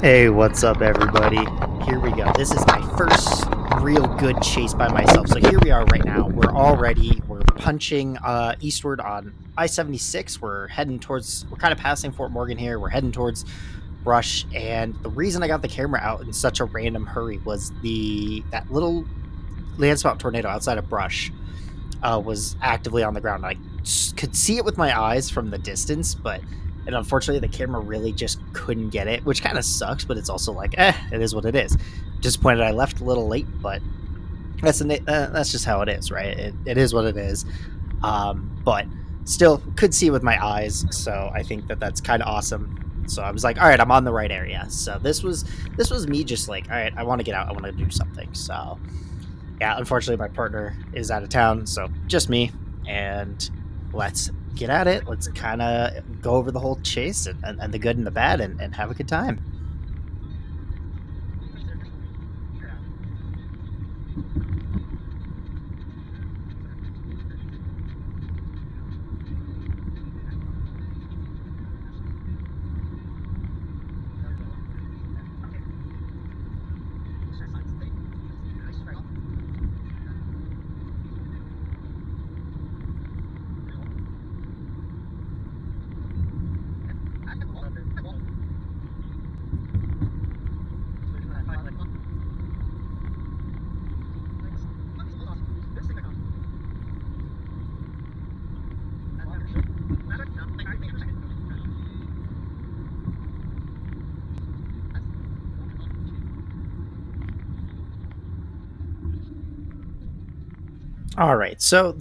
Hey, what's up, everybody? Here we go. This is my first real good chase by myself. So here we are right now. We're punching eastward on I-76. We're kind of passing Fort Morgan here. We're heading towards Brush. And the reason I got the camera out in such a random hurry was that little landspout tornado outside of Brush was actively on the ground. I could see it with my eyes from the distance, and unfortunately the camera really just couldn't get it, which kind of sucks. But it's also like, it is what it is. Disappointed I left a little late, but that's just how it is, right? It is what it is. But still could see it with my eyes, so I think that's kind of awesome. So I was like, all right, I'm on the right area. So this was me just like, all right, I want to get out. I want to do something. So yeah, unfortunately, my partner is out of town, so just me. And let's get at it. Let's kind of go over the whole chase and the good and the bad and have a good time. All right, so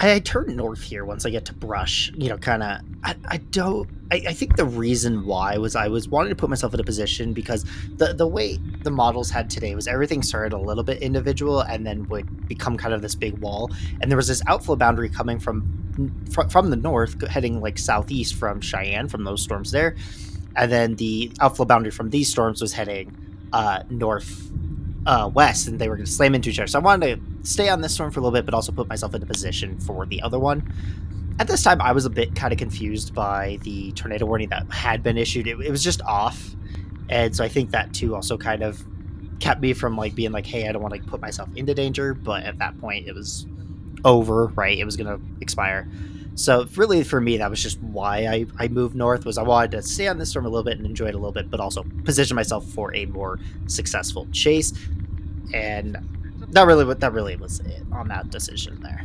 I turn north here once I get to Brush. Kind of. I don't. I think the reason why was I was wanting to put myself in a position because the way the models had today was everything started a little bit individual and then would become kind of this big wall. And there was this outflow boundary coming from the north, heading like southeast from Cheyenne from those storms there, and then the outflow boundary from these storms was heading north west, and they were going to slam into each other. So I wanted to stay on this storm for a little bit, but also put myself into position for the other one. At this time, I was a bit kind of confused by the tornado warning that had been issued. It was just off, and so I think that too also kind of kept me from like being like, hey, I don't want to put myself into danger. But at that point, it was over, right? It was going to expire. So really, for me, that was just why I moved north. Was I wanted to stay on this storm a little bit and enjoy it a little bit, but also position myself for a more successful chase. And that really was it on that decision there.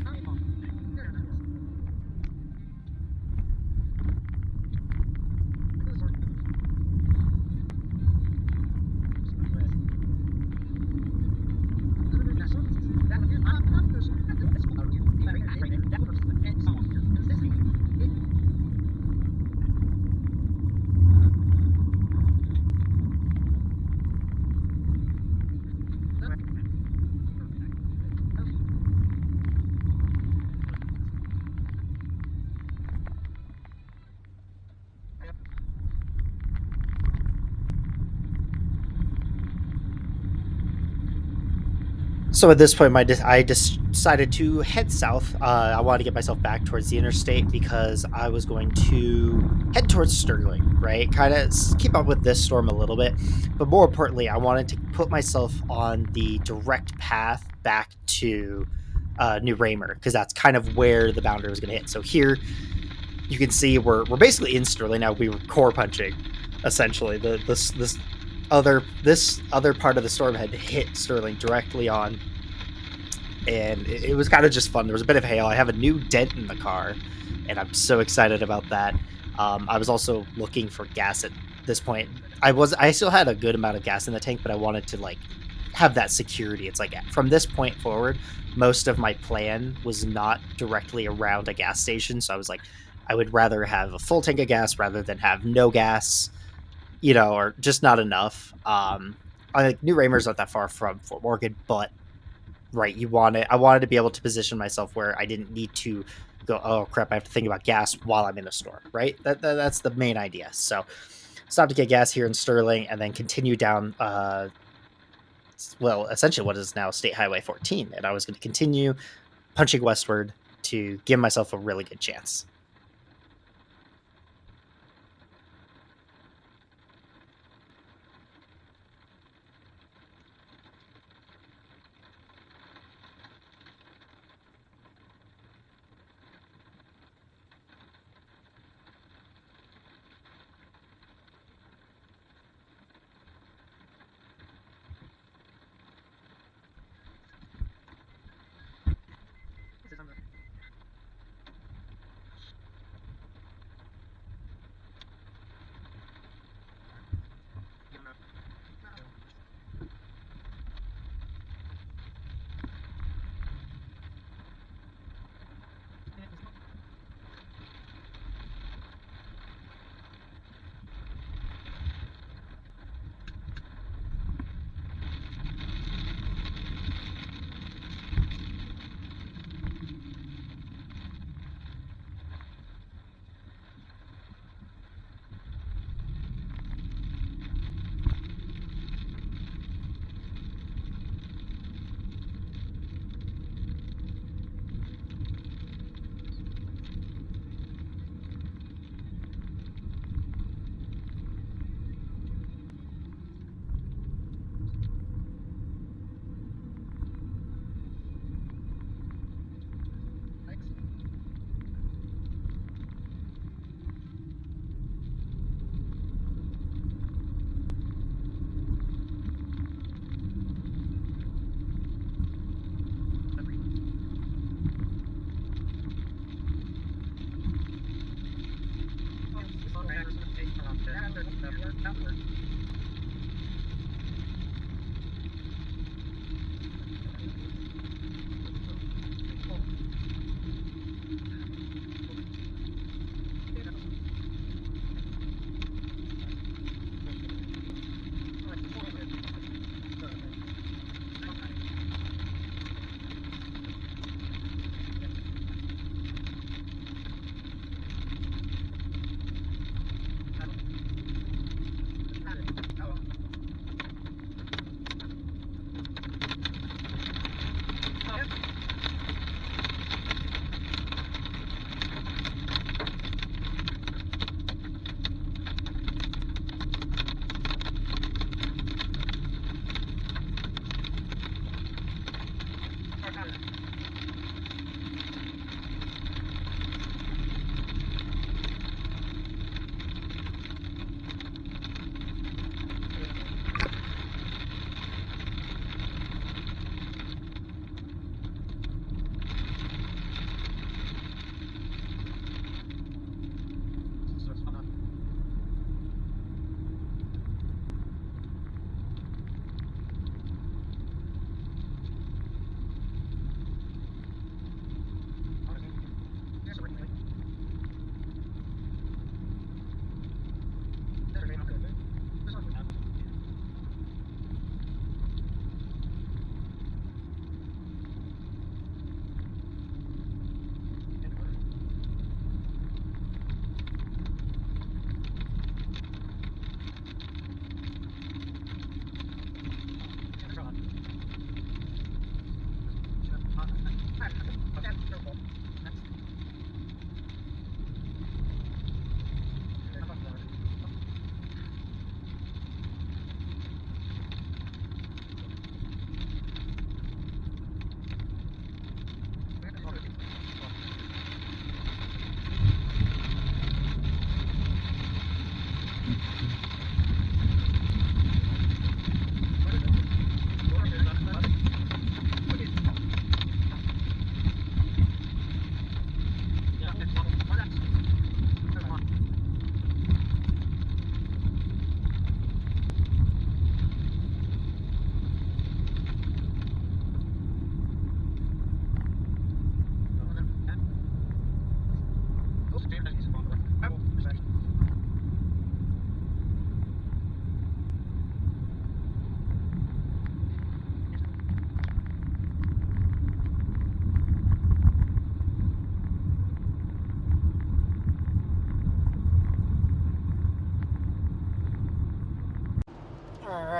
So at this point, I decided to head south. I wanted to get myself back towards the interstate because I was going to head towards Sterling, right? Kind of keep up with this storm a little bit, but more importantly, I wanted to put myself on the direct path back to New Raymer because that's kind of where the boundary was going to hit. So here you can see we're basically in Sterling now. We were core punching essentially. This other part of the storm had hit Sterling directly on, and it was kind of just fun. There was a bit of hail. I have a new dent in the car, and I'm so excited about that. I was also looking for gas at this point. I still had a good amount of gas in the tank, but I wanted to like have that security. It's like from this point forward, most of my plan was not directly around a gas station, so I was like, I would rather have a full tank of gas rather than have no gas, or just not enough. I think New Raymer's not that far from Fort Morgan, but right, I wanted to be able to position myself where I didn't need to go, oh crap, I have to think about gas while I'm in a store, right? That's the main idea. So stop to get gas here in Sterling and then continue down essentially what is now State Highway 14, and I was going to continue punching westward to give myself a really good chance.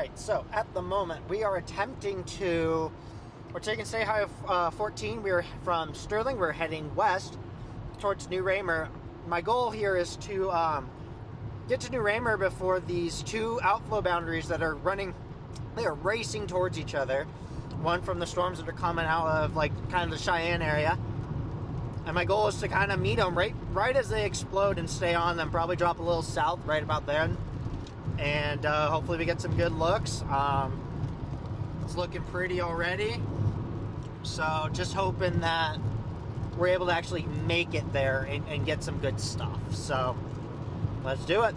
right, so at the moment we are attempting to. We're taking Stay High of 14. We're from Sterling. We're heading west towards New Raymer. My goal here is to get to New Raymer before these two outflow boundaries that are running. They are racing towards each other. One from the storms that are coming out of like kind of the Cheyenne area. And my goal is to kind of meet them right as they explode and stay on them. Probably drop a little south right about then. And hopefully we get some good looks. It's looking pretty already. So just hoping that we're able to actually make it there and get some good stuff. So let's do it.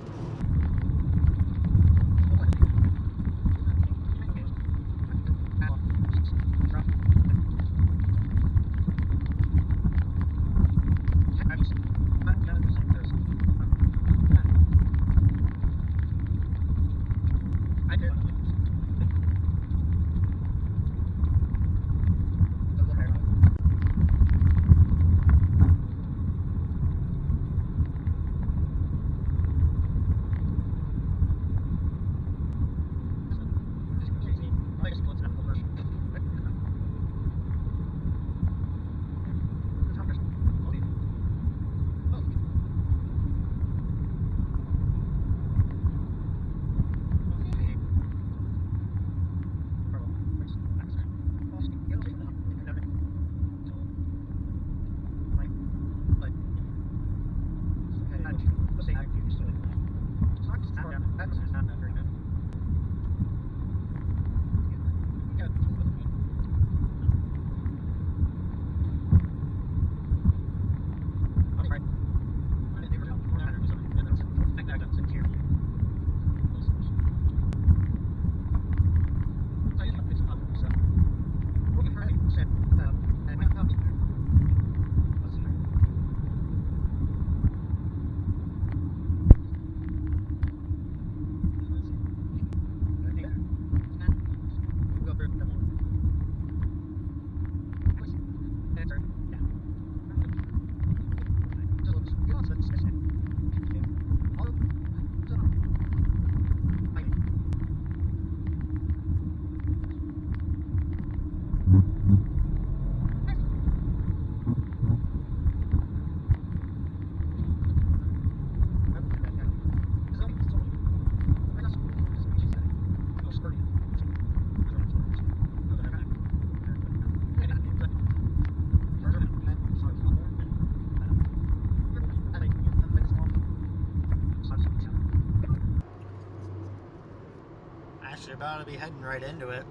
Actually about to be heading right into it.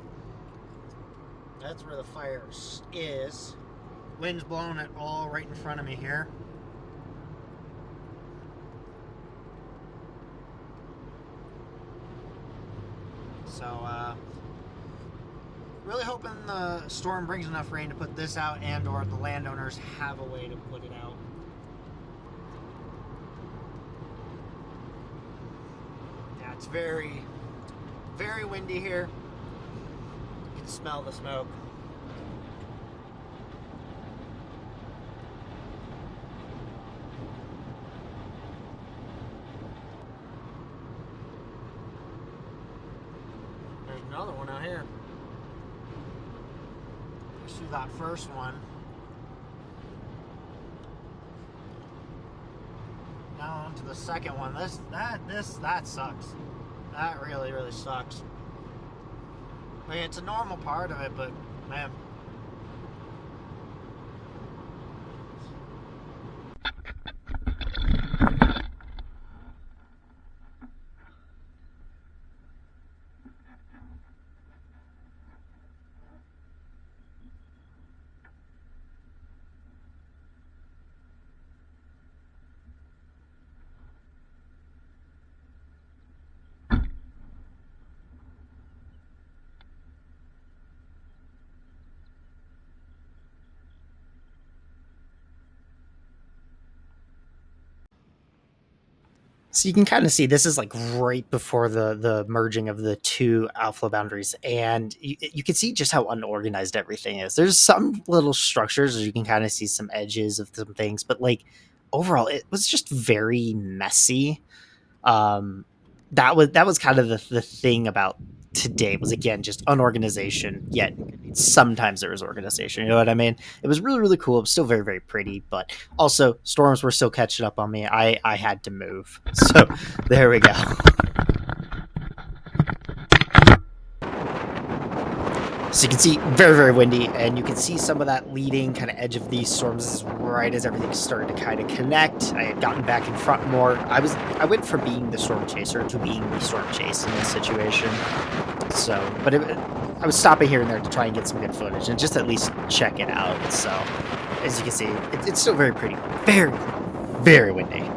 That's where the fire is. Wind's blowing it all right in front of me here. So, really hoping the storm brings enough rain to put this out and or the landowners have a way to put it out. Yeah, it's very, very windy here. You can smell the smoke. There's another one out here. You see that first one. Now on to the second one. That sucks. That really, really sucks. I mean, it's a normal part of it, but man. So you can kind of see this is like right before the merging of the two outflow boundaries, and you can see just how unorganized everything is. There's some little structures, as you can kind of see some edges of some things, but like overall, it was just very messy. Um, that was kind of the thing about today was again just unorganization, yet sometimes there was organization. You know what I mean? It was really, really cool. It was still very, very pretty, but also storms were still catching up on me. I had to move. So there we go. So you can see very, very windy, and you can see some of that leading kind of edge of these storms is right as everything started to kind of connect. I had gotten back in front more. I went from being the storm chaser to being the storm chase in this situation. So, but I was stopping here and there to try and get some good footage and just at least check it out. So, as you can see, it's still very pretty, very, very windy.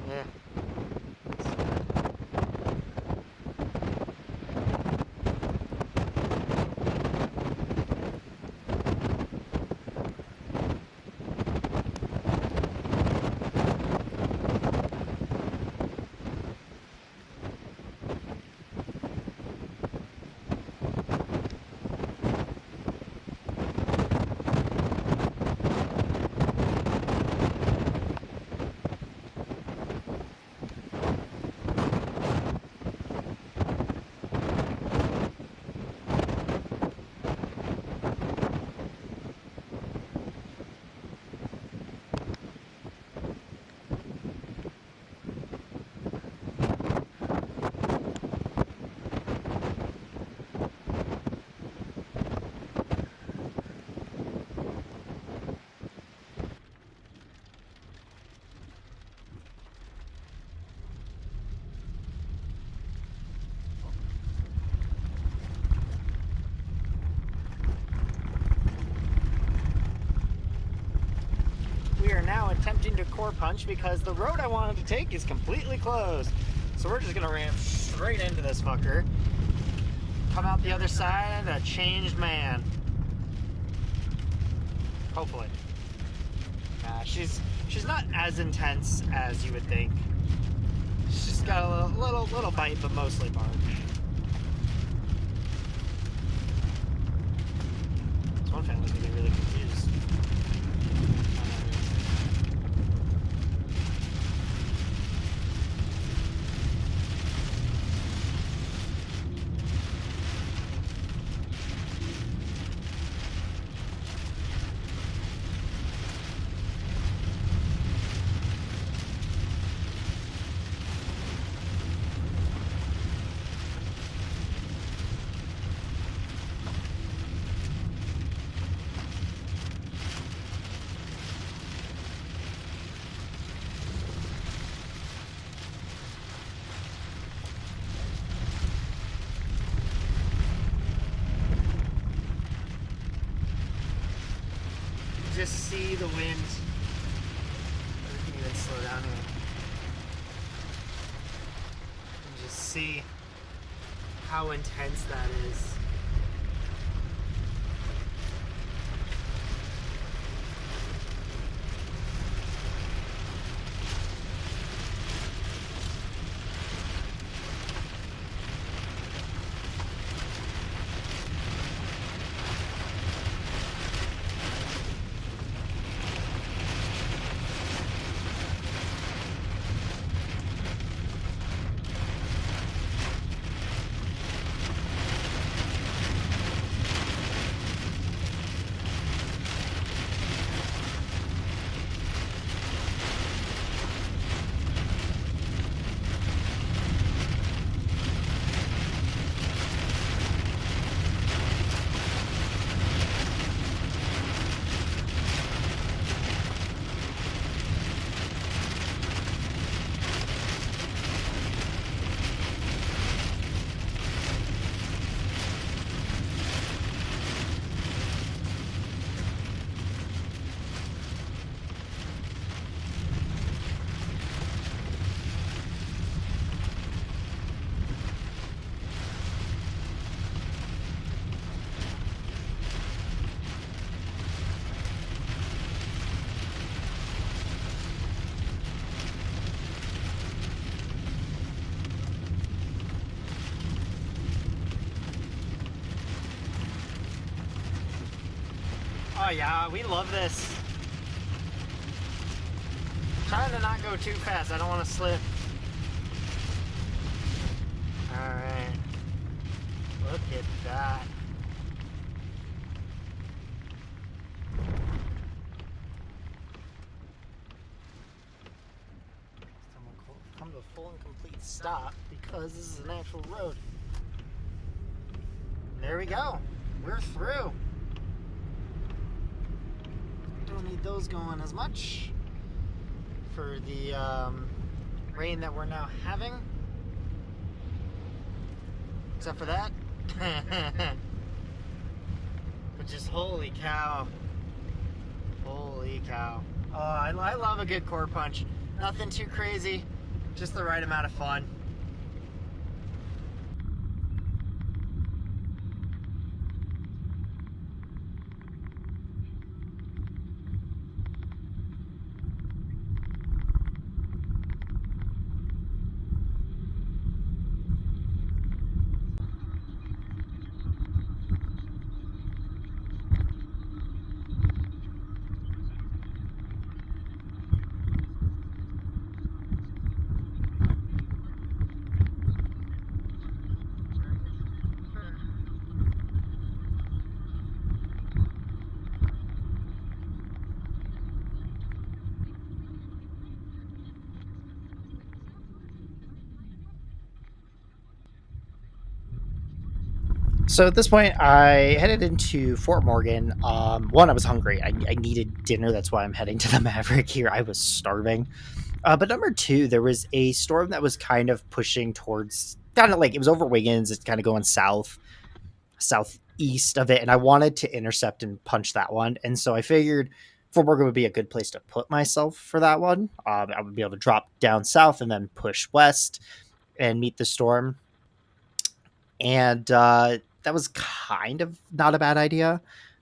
Yeah. We are now attempting to core punch because the road I wanted to take is completely closed. So we're just gonna ramp straight into this fucker. Come out the other side a changed man. Hopefully. She's not as intense as you would think. She's got a little bite, but mostly bark. This one family's gonna be really confused. just see the wind. We can even slow down here. You can just see how intense that is. Oh yeah, we love this. Trying to not go too fast, I don't want to slip. Alright. Look at that. Come to a full and complete stop because this is an actual road. There we go. We're through. Don't need those going as much for the rain that we're now having. Except for that. But just holy cow. Holy cow. Oh, I love a good core punch. Nothing too crazy. Just the right amount of fun. So at this point, I headed into Fort Morgan. One, I was hungry. I needed dinner. That's why I'm heading to the Maverick here. I was starving. But number two, there was a storm that was kind of pushing towards, kind of like, it was over Wiggins. It's kind of going southeast of it. And I wanted to intercept and punch that one. And so I figured Fort Morgan would be a good place to put myself for that one. I would be able to drop down south and then push west and meet the storm. And that was kind of not a bad idea.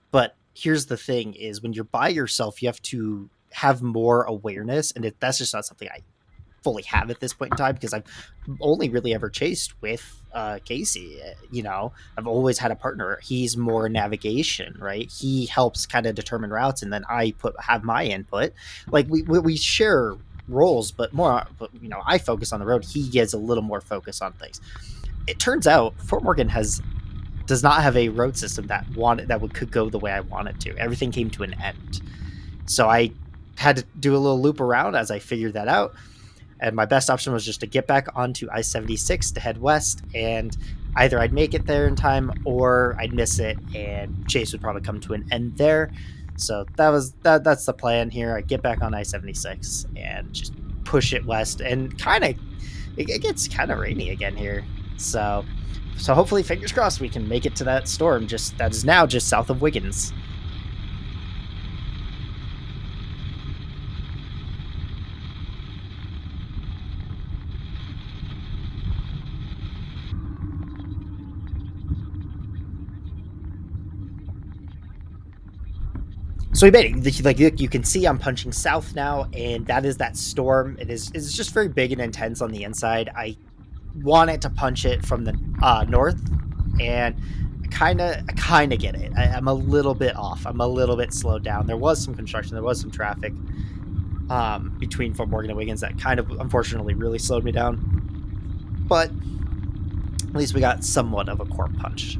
But here's the thing is when you're by yourself, you have to have more awareness. And that's just not something I fully have at this point in time because I've only really ever chased with Casey. You know, I've always had a partner. He's more navigation, right? He helps kind of determine routes, and then I have my input. Like we share roles, but you know, I focus on the road. He gets a little more focus on things. It turns out Fort Morgan does not have a road system that could go the way I wanted to. Everything came to an end, so I had to do a little loop around as I figured that out. And my best option was just to get back onto I-76 to head west, and either I'd make it there in time or I'd miss it, and Chase would probably come to an end there. So that's the plan here. I get back on I-76 and just push it west, and it gets kind of rainy again here. So hopefully, fingers crossed, we can make it to that storm that is now just south of Wiggins. So we made it. Like you can see, I'm punching south now, and that is that storm. It's just very big and intense on the inside. I wanted to punch it from the north, and I kind of get it. I'm a little bit off. I'm a little bit slowed down. There was some construction. There was some traffic between Fort Morgan and Wiggins that kind of unfortunately really slowed me down. But at least we got somewhat of a core punch.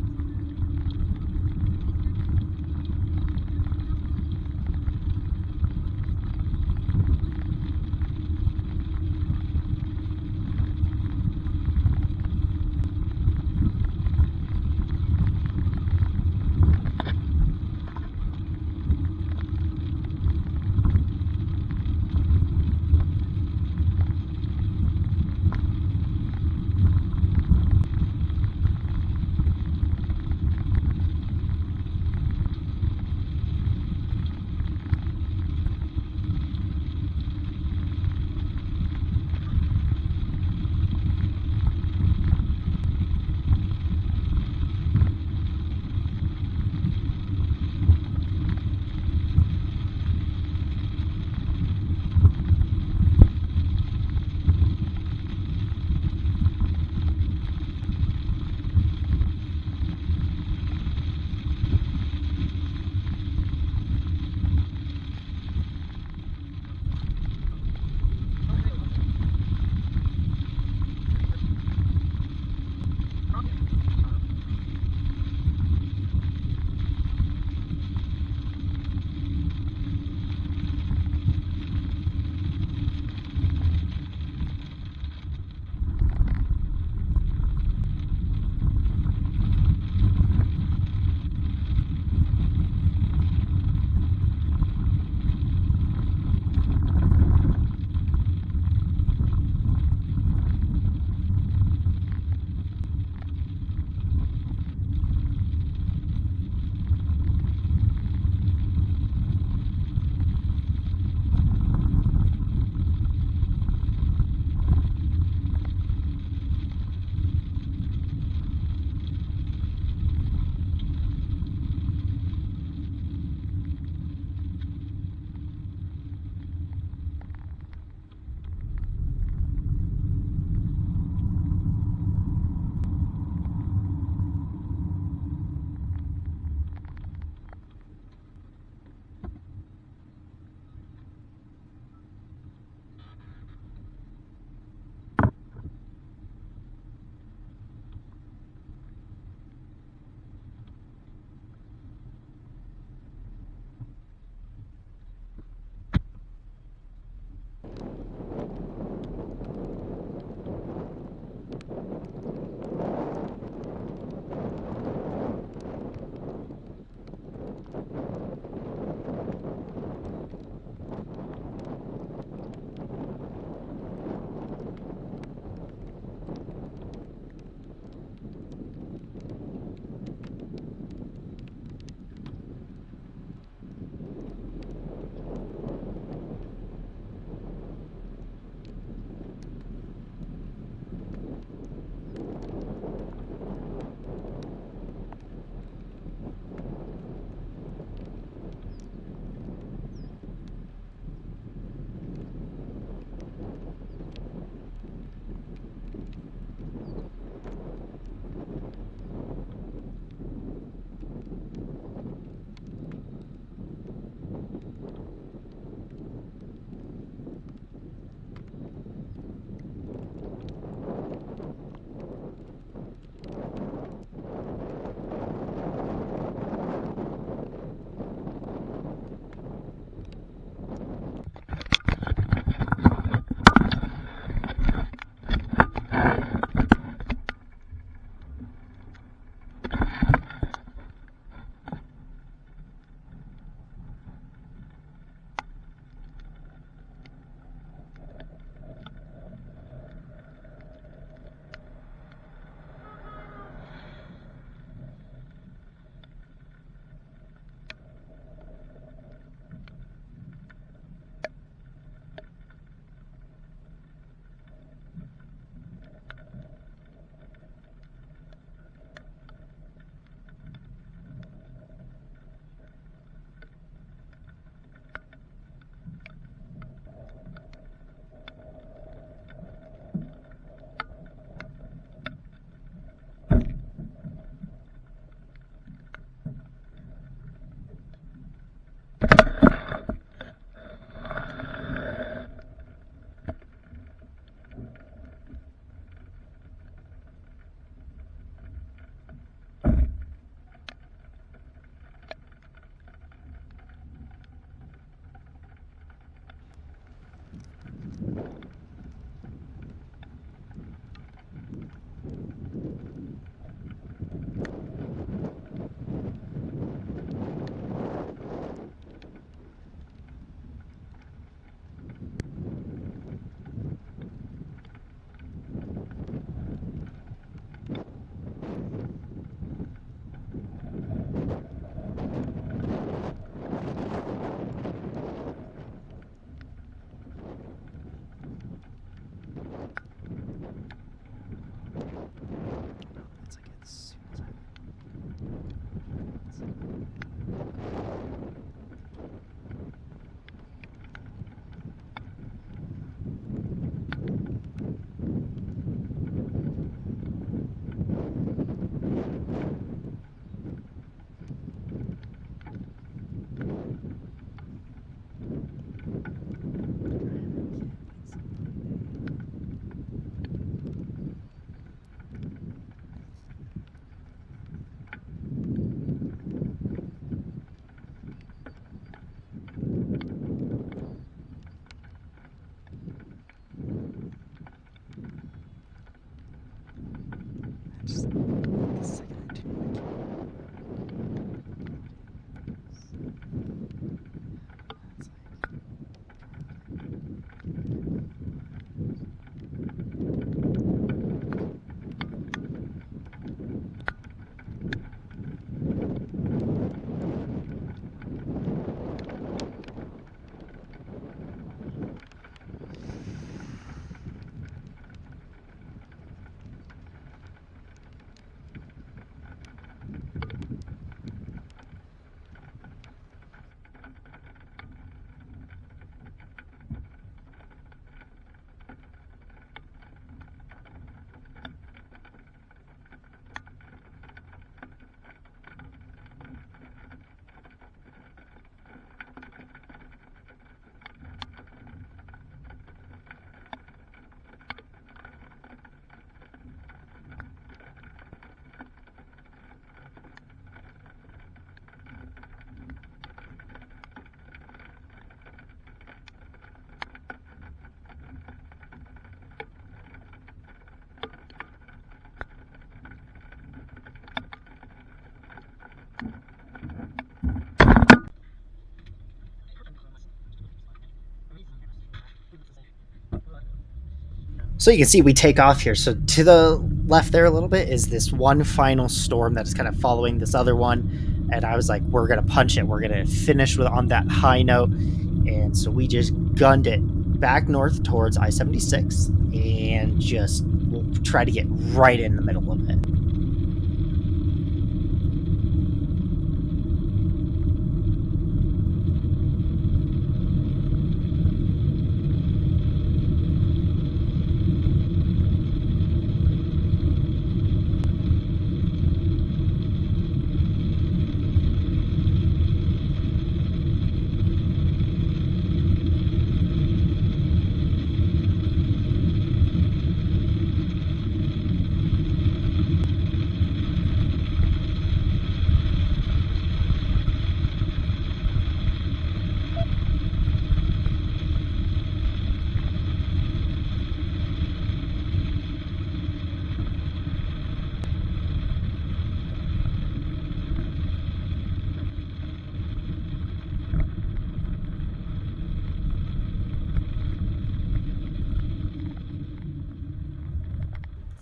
Just the second I turn it's So you can see we take off here. So to the left there a little bit is this one final storm that is kind of following this other one. And I was like, we're going to punch it. We're going to finish with on that high note. And so we just gunned it back north towards I-76 and just we'll try to get right in the middle of it.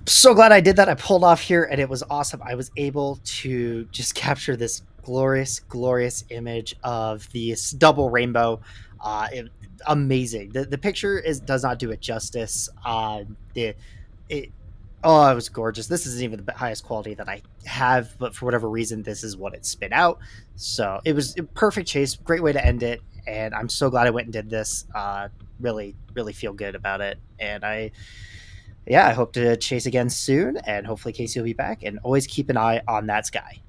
So glad I did that. I pulled off here and it was awesome. I was able to just capture this glorious, glorious image of this double rainbow. Amazing. The picture does not do it justice. It oh, it was gorgeous. This isn't even the highest quality that I have, but for whatever reason, this is what it spit out. So it was a perfect chase. Great way to end it. And I'm so glad I went and did this. Really, really feel good about it. And I hope to chase again soon, and hopefully Casey will be back. And always keep an eye on that sky.